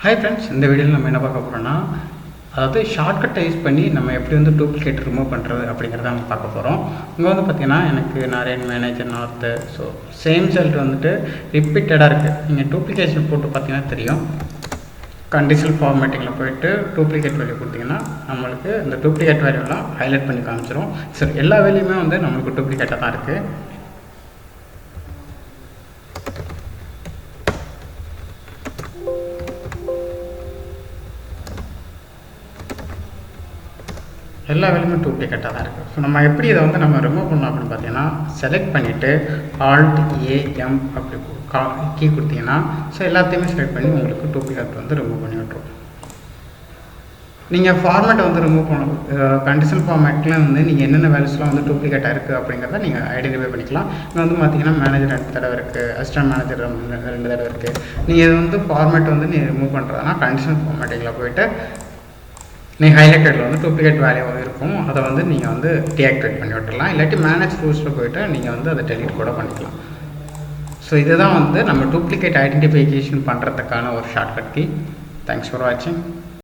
Hi friends, இந்த வீடியோவில் நம்ம என்ன பார்க்க போகிறோம்னா, அதாவது ஷார்ட்கட்டை யூஸ் பண்ணி நம்ம எப்படி வந்து டூப்ளிகேட் ரிமூவ் பண்ணுறது அப்படிங்கிறத நம்ம பார்க்க போகிறோம். இங்கே வந்து பார்த்திங்கன்னா எனக்கு Naren manager north so same result வந்துட்டு ரிப்பீட்டடாக இருக்குது. நீங்கள் டூப்ளிகேஷன் போட்டு பார்த்தீங்கன்னா தெரியும். கண்டிஷனல் ஃபார்மேட்டிங்கில் போய்ட்டு டூப்ளிகேட் வேல்யூ கொடுத்திங்கன்னா நம்மளுக்கு இந்த டூப்ளிகேட் வேல்யூலாம் ஹைலைட் பண்ணி காமிச்சிரும். ஸோ எல்லா வேல்யூமே வந்து நம்மளுக்கு டூப்ளிகேட்டாக தான் இருக்குது. எல்லா வேலையுமே டூப்ளிகேட்டாக தான் இருக்குது. ஸோ நம்ம எப்படி இதை வந்து நம்ம ரிமூவ் பண்ணோம் அப்படின்னு பார்த்தீங்கன்னா, செலக்ட் பண்ணிவிட்டு Alt+A+M அப்படி கீ கொடுத்தீங்கன்னா ஸோ எல்லாத்தையுமே செலக்ட் பண்ணி உங்களுக்கு டூப்ளிகேட் வந்து ரிமூவ் பண்ணி விட்ருவோம். நீங்கள் ஃபார்மேட்டை வந்து ரிமூவ் பண்ணணும். கண்டிஷனல் ஃபார்மேட்டில் வந்து நீங்கள் என்னென்ன வேல்யூஸ்லாம் வந்து டூப்ளிகேட்டாக இருக்குது அப்படிங்கிறத நீங்கள் ஐடென்டிஃபை பண்ணிக்கலாம். இங்கே வந்து பார்த்தீங்கன்னா மேனேஜர் 2 தடவை இருக்குது, அசிஸ்டன்ட் மேனேஜர் 2 தடவை இருக்குது. நீங்கள் இது வந்து ஃபார்மேட் வந்து நீங்கள் ரிமூவ் பண்ணுறதுனா கண்டிஷனல் ஃபார்மேட்டிங்கில் போய்ட்டு நீங்கள் ஹைலைட்டடில் வந்து டூப்ளிகேட் வேல்யூ இருக்கும், அதை வந்து நீங்கள் வந்து டீஆக்டிவேட் பண்ணி விட்டுடலாம். இல்லாட்டி மேனேஜ் ரூல்ஸில் போய்ட்டு நீங்கள் வந்து அதை டெலீட் கூட பண்ணிக்கலாம். ஸோ இதுதான் வந்து நம்ம டூப்ளிகேட் ஐடென்டிஃபிகேஷன் பண்ணுறதுக்கான ஒரு ஷார்ட்கட் கீ. தேங்க்ஸ் ஃபார் வாட்சிங்.